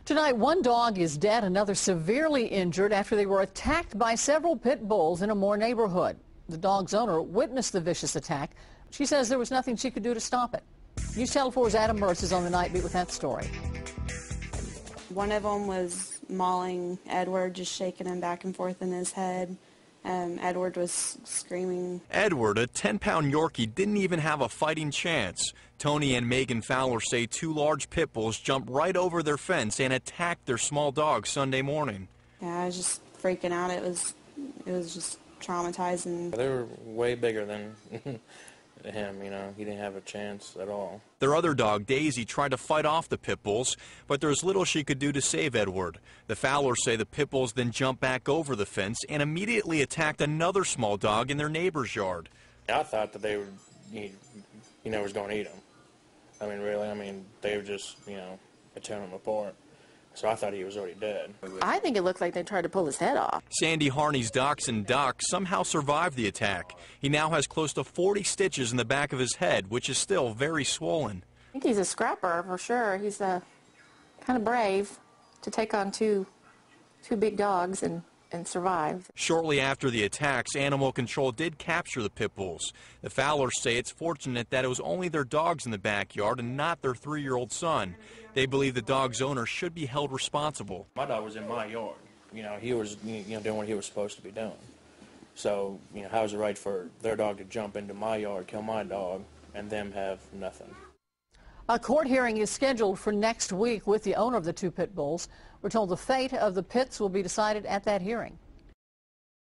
Tonight, one dog is dead, another severely injured after they were attacked by several pit bulls in a Moore neighborhood. The dog's owner witnessed the vicious attack. She says there was nothing she could do to stop it. News Channel 4's Adam Mertz is on the night beat with that story. One of them was mauling Edward, just shaking him back and forth in his head. Edward was screaming. Edward, a 10-pound Yorkie, didn't even have a fighting chance. Tony and Megan Fowler say two large pit bulls jumped right over their fence and attacked their small dog Sunday morning. Yeah, I was just freaking out. It was just traumatizing. They were way bigger than him, you know. He didn't have a chance at all. Their other dog, Daisy, tried to fight off the pit bulls, but there was little she could do to save Edward. The Fowlers say the pit bulls then jumped back over the fence and immediately attacked another small dog in their neighbor's yard. I thought that they were, was going to eat him. I mean, really, they were just, tearing him apart. So I thought he was already dead. I think it looked like they tried to pull his head off. Sandy Harney's dachshund Doc somehow survived the attack. He now has close to 40 stitches in the back of his head, which is still very swollen. I think he's a scrapper for sure. He's kind of brave to take on two big dogs and survive. Shortly after the attacks, Animal Control did capture the pit bulls. The Fowlers say it's fortunate that it was only their dogs in the backyard and not their 3-year-old son. They believe the dog's owner should be held responsible. My dog was in my yard. He was doing what he was supposed to be doing. So, how is it right for their dog to jump into my yard, kill my dog, and them have nothing? A court hearing is scheduled for next week with the owner of the two pit bulls. We're told the fate of the pits will be decided at that hearing.